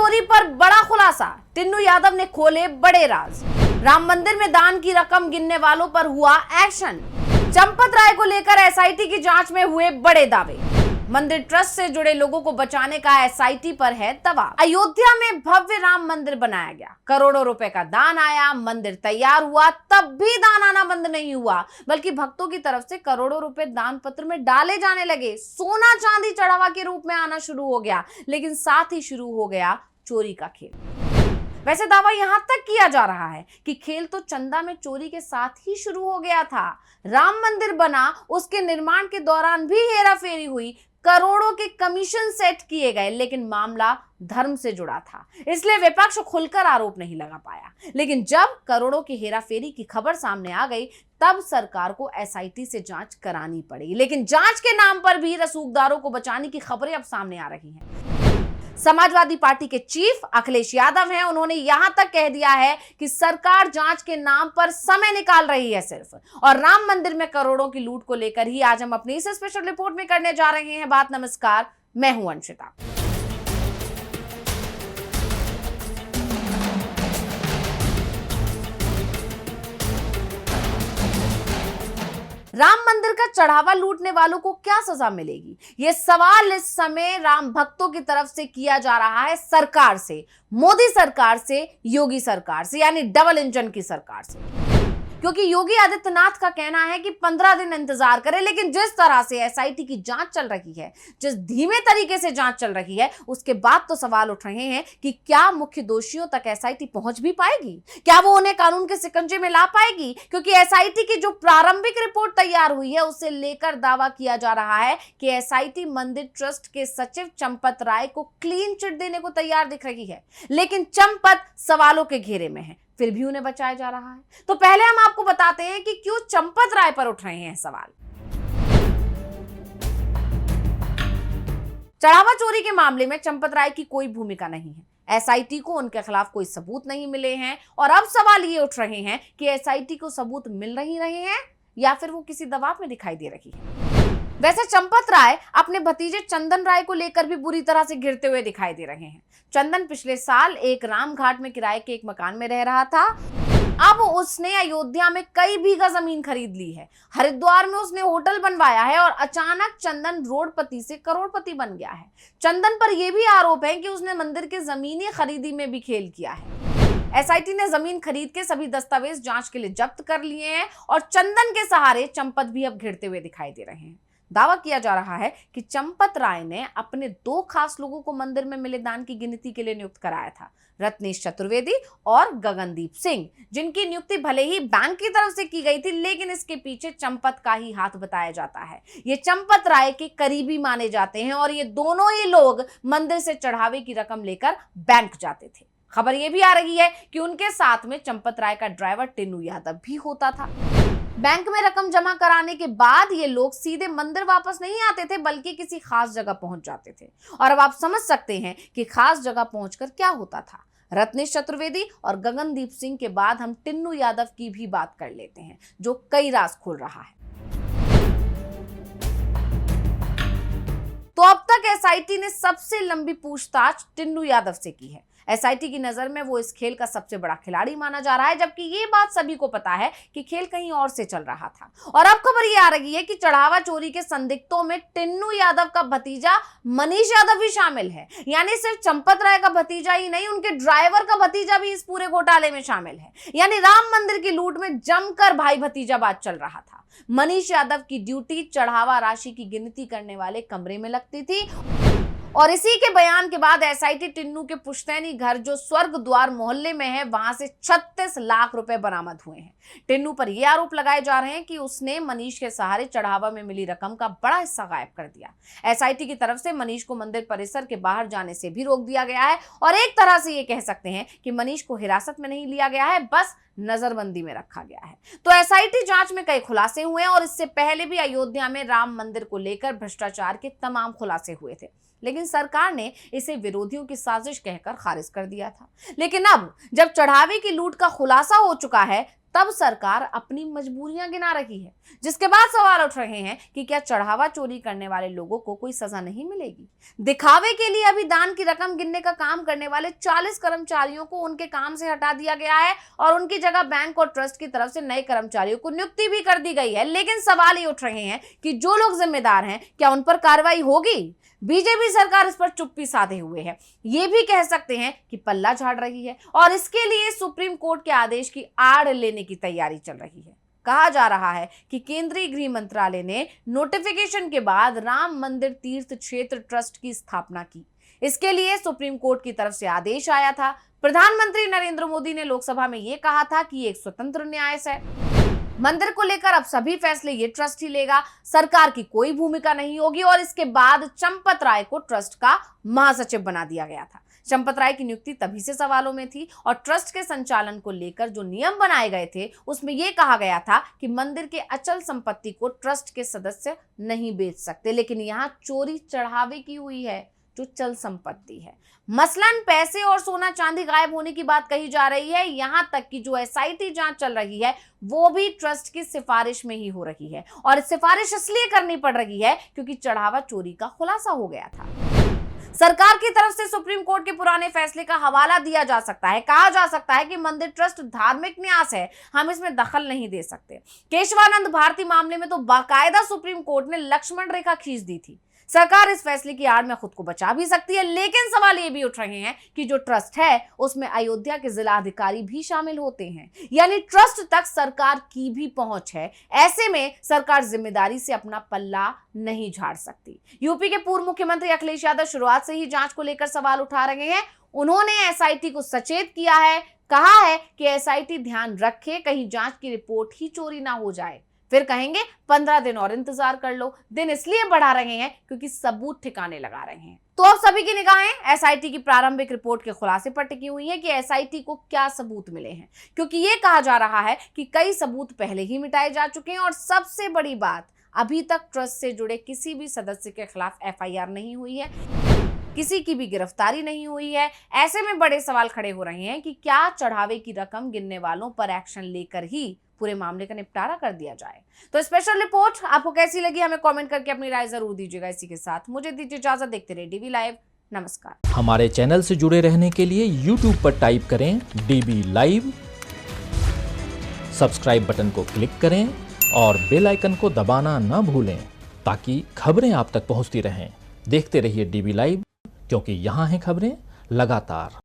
चोरी पर बड़ा खुलासा, टिन्नू यादव ने खोले बड़े राज। राम मंदिर में दान की रकम गिनने वालों पर हुआ एक्शन। चंपत राय को लेकर एसआईटी की जांच में हुए बड़े दावे। मंदिर ट्रस्ट से जुड़े लोगों को बचाने का एसआईटी पर है दबाव। अयोध्या में भव्य राम मंदिर बनाया गया, करोड़ों रुपए का दान आया, मंदिर तैयार हुआ, तब भी दान आना बंद नहीं हुआ, बल्कि भक्तों की तरफ से करोड़ों रुपए दान पत्र में डाले जाने लगे। सोना चांदी चढ़ावा के रूप में आना शुरू हो गया, लेकिन साथ ही शुरू हो गया चोरी का खेल। वैसे दावा यहां तक किया जा रहा है कि खेल तो चंदा में चोरी के साथ ही शुरू हो गया था। राम मंदिर बना, उसके निर्माण के दौरान भी हेराफेरी हुई, करोड़ों के कमीशन सेट किए गए, लेकिन मामला धर्म से जुड़ा था, इसलिए विपक्ष खुलकर आरोप नहीं लगा पाया। लेकिन जब करोड़ों की हेराफेरी की खबर सामने आ गई, तब सरकार को एसआईटी से जांच करानी पड़ी। लेकिन जांच के नाम पर भी रसूखदारों को बचाने की खबरें अब सामने आ रही हैं। समाजवादी पार्टी के चीफ अखिलेश यादव हैं, उन्होंने यहां तक कह दिया है कि सरकार जांच के नाम पर समय निकाल रही है सिर्फ, और राम मंदिर में करोड़ों की लूट को लेकर ही आज हम अपनी इस स्पेशल रिपोर्ट में करने जा रहे हैं बात। नमस्कार, मैं हूं अंशिता। राम मंदिर का चढ़ावा लूटने वालों को क्या सजा मिलेगी, यह सवाल इस समय राम भक्तों की तरफ से किया जा रहा है सरकार से, मोदी सरकार से, योगी सरकार से, यानी डबल इंजन की सरकार से। क्योंकि योगी आदित्यनाथ का कहना है कि 15 दिन इंतजार करें, लेकिन जिस तरह से एसआईटी की जांच चल रही है, जिस धीमे तरीके से जांच चल रही है, उसके बाद तो सवाल उठ रहे हैं कि क्या मुख्य दोषियों तक एसआईटी पहुंच भी पाएगी, क्या वो उन्हें कानून के शिकंजे में ला पाएगी। क्योंकि एसआईटी की जो प्रारंभिक रिपोर्ट तैयार हुई है, उसे लेकर दावा किया जा रहा है कि एसआईटी मंदिर ट्रस्ट के सचिव चंपत राय को क्लीन चिट देने को तैयार दिख रही है, लेकिन चंपत सवालों के घेरे में है, फिर भी उन्हें बचाया जा रहा है। तो पहले हम आपको बताते हैं कि क्यों चंपत राय पर उठ रहे हैं सवाल। चढ़ावा चोरी के मामले में चंपत राय की कोई भूमिका नहीं है, एसआईटी को उनके खिलाफ कोई सबूत नहीं मिले हैं, और अब सवाल ये उठ रहे हैं कि एसआईटी को सबूत मिल नहीं रहे हैं या फिर वो किसी दबाव में दिखाई दे रही है। वैसे चंपत राय अपने भतीजे चंदन राय को लेकर भी बुरी तरह से घिरते हुए दिखाई दे रहे हैं। चंदन पिछले साल एक रामघाट में किराए के एक मकान में रह रहा था। अब उसने अयोध्या में कई बीघा जमीन खरीद ली है, हरिद्वार में उसने होटल बनवाया है, और अचानक चंदन रोडपति से करोड़पति बन गया है। चंदन पर यह भी आरोप है कि उसने मंदिर के जमीनी खरीदी में भी खेल किया है। एसआईटी ने जमीन खरीद के सभी दस्तावेज जांच के लिए जब्त कर लिए हैं, और चंदन के सहारे चंपत भी अब घिरते हुए दिखाई दे रहे हैं। दावा किया जा रहा है कि चंपत राय ने अपने 2 खास लोगों को मंदिर में मिले दान की गिनती के लिए नियुक्त कराया था, रत्नेश चतुर्वेदी और गगनदीप सिंह, जिनकी नियुक्ति भले ही बैंक की तरफ से की गई थी, लेकिन इसके पीछे चंपत का ही हाथ बताया जाता है। ये चंपत राय के करीबी माने जाते हैं, और ये दोनों ही लोग मंदिर से चढ़ावे की रकम लेकर बैंक जाते थे। खबर यह भी आ रही है कि उनके साथ में चंपत राय का ड्राइवर टिन्नू यादव भी होता था। बैंक में रकम जमा कराने के बाद ये लोग सीधे मंदिर वापस नहीं आते थे, बल्कि किसी खास जगह पहुंच जाते थे। और अब आप समझ सकते हैं कि खास जगह पहुंचकर क्या होता था। रत्नेश चतुर्वेदी और गगनदीप सिंह के बाद हम टिन्नू यादव की भी बात कर लेते हैं, जो कई राज खोल रहा है। तो अब तक एसआईटी ने सबसे लंबी पूछताछ टिन्नू यादव से की है। एसआईटी की नजर में वो इस खेल का सबसे बड़ा खिलाड़ी माना जा रहा है, जबकि ये बात सभी को पता है कि खेल कहीं और से चल रहा था। और अब खबर ये आ रही है कि चढ़ावा चोरी के संदिग्धों में टिन्नू यादव का भतीजा मनीष यादव भी शामिल है। यानी सिर्फ चंपत राय का भतीजा ही नहीं, उनके ड्राइवर का भतीजा भी इस पूरे घोटाले में शामिल है। यानी राम मंदिर की लूट में जमकर भाई भतीजावाद चल रहा था। मनीष यादव की ड्यूटी चढ़ावा राशि की गिनती करने वाले कमरे में लगती थी, और इसी के बयान के बाद एसआईटी टिन्नू के पुश्तैनी घर, जो स्वर्ग द्वार मोहल्ले में है, वहां से 36 लाख रुपए बरामद हुए हैं। टिन्नू पर यह आरोप लगाए जा रहे हैं कि उसने मनीष के सहारे चढ़ावा में मिली रकम का बड़ा हिस्सा गायब कर दिया। एसआईटी की तरफ से मनीष को मंदिर परिसर के बाहर जाने से भी रोक दिया गया है, और एक तरह से ये कह सकते हैं कि मनीष को हिरासत में नहीं लिया गया है, बस नजरबंदी में रखा गया है। तो एसआईटी जांच में कई खुलासे हुए हैं, और इससे पहले भी अयोध्या में राम मंदिर को लेकर भ्रष्टाचार के तमाम खुलासे हुए थे, लेकिन सरकार ने इसे विरोधियों की साजिश कहकर खारिज कर दिया था। लेकिन अब जब चढ़ावे की लूट का खुलासा हो चुका है, तब सरकार अपनी मजबूरियां गिना रही है, जिसके बाद सवाल उठ रहे हैं कि क्या चढ़ावा चोरी करने वाले लोगों को कोई सजा नहीं मिलेगी। दिखावे के लिए अभी दान की रकम गिनने का काम करने वाले 40 कर्मचारियों को उनके काम से हटा दिया गया है और उनकी जगह बैंक और ट्रस्ट की तरफ से नए कर्मचारियों को नियुक्ति भी कर दी गई है। लेकिन सवाल ये उठ रहे हैं कि जो लोग जिम्मेदार हैं, क्या उन पर कार्रवाई होगी? बीजेपी सरकार इस पर चुप्पी साधे हुए है, ये भी कह सकते हैं कि पल्ला झाड़ रही है और इसके लिए सुप्रीम कोर्ट के आदेश की आड़ लेने की तैयारी चल रही है। कहा जा रहा है कि केंद्रीय गृह मंत्रालय ने नोटिफिकेशन के बाद राम मंदिर तीर्थ क्षेत्र ट्रस्ट की स्थापना की। इसके लिए सुप्रीम कोर्ट की तरफ से आदेश आया था। प्रधानमंत्री नरेंद्र मोदी ने लोकसभा में यह कहा था कि ये एक स्वतंत्र न्यास है, मंदिर को लेकर अब सभी फैसले ये ट्रस्ट ही लेगा, सरकार की कोई भूमिका नहीं होगी। और इसके बाद चंपत राय को ट्रस्ट का महासचिव बना दिया गया था। चंपत राय की नियुक्ति तभी से सवालों में थी और ट्रस्ट के संचालन को लेकर जो नियम बनाए गए थे उसमें यह कहा गया था कि मंदिर के अचल संपत्ति को ट्रस्ट के सदस्य नहीं बेच सकते। लेकिन यहाँ चोरी चढ़ावे की हुई है, जो चल संपत्ति है। मसलन पैसे और सोना चांदी गायब होने की बात कही जा रही है। यहां तक कि जो एसआईटी जांच चल रही है वो भी ट्रस्ट की सिफारिश में ही हो रही है और सिफारिश इसलिए करनी पड़ रही है क्योंकि चढ़ावा चोरी का खुलासा हो गया था। सरकार की तरफ से सुप्रीम कोर्ट के पुराने फैसले का हवाला दिया जा सकता है। कहा जा सकता है कि मंदिर ट्रस्ट धार्मिक न्यास है, हम इसमें दखल नहीं दे सकते। केशवानंद भारती मामले में तो बाकायदा सुप्रीम कोर्ट ने लक्ष्मण रेखा खींच दी थी। सरकार इस फैसले की आड़ में खुद को बचा भी सकती है, लेकिन सवाल ये भी उठ रहे हैं कि जो ट्रस्ट है उसमें अयोध्या के जिला अधिकारी भी शामिल होते हैं, यानी ट्रस्ट तक सरकार की भी पहुंच है। ऐसे में सरकार जिम्मेदारी से अपना पल्ला नहीं झाड़ सकती। यूपी के पूर्व मुख्यमंत्री अखिलेश यादव शुरुआत से ही जांच को लेकर सवाल उठा रहे हैं। उन्होंने एसआईटी को सचेत किया है, कहा है कि एसआईटी ध्यान रखे कहीं जांच की रिपोर्ट ही चोरी ना हो जाए। फिर कहेंगे 15 दिन और इंतजार कर लो। दिन इसलिए बढ़ा रहे हैं क्योंकि सबूत ठिकाने लगा रहे हैं। तो अब सभी की निगाहें एसआईटी की प्रारंभिक रिपोर्ट के खुलासे पर टिकी हुई है कि एसआईटी को क्या सबूत मिले हैं, क्योंकि ये कहा जा रहा है कि कई सबूत पहले ही मिटाए जा चुके हैं और सबसे बड़ी बात, अभी तक ट्रस्ट से जुड़े किसी भी सदस्य के खिलाफ एफआईआर नहीं हुई है, किसी की भी गिरफ्तारी नहीं हुई है। ऐसे में बड़े सवाल खड़े हो रहे हैं कि क्या चढ़ावे की रकम गिनने वालों पर एक्शन लेकर ही पूरे मामले का निपटारा कर दिया जाए। तो स्पेशल रिपोर्ट आपको कैसी लगी, हमें कमेंट करके अपनी राय जरूर दीजिएगा। इसी के साथ मुझे दीजिए इजाजत। देखते रहिए डीबी लाइव। नमस्कार। हमारे चैनल से जुड़े रहने के लिए YouTube पर टाइप करें डीबी लाइव, सब्सक्राइब बटन को क्लिक करें और बेल आइकन को दबाना न भूलें ताकि खबरें आप तक पहुंचती रहें। देखते रहिए डीबी लाइव, क्योंकि यहाँ हैं खबरें लगातार।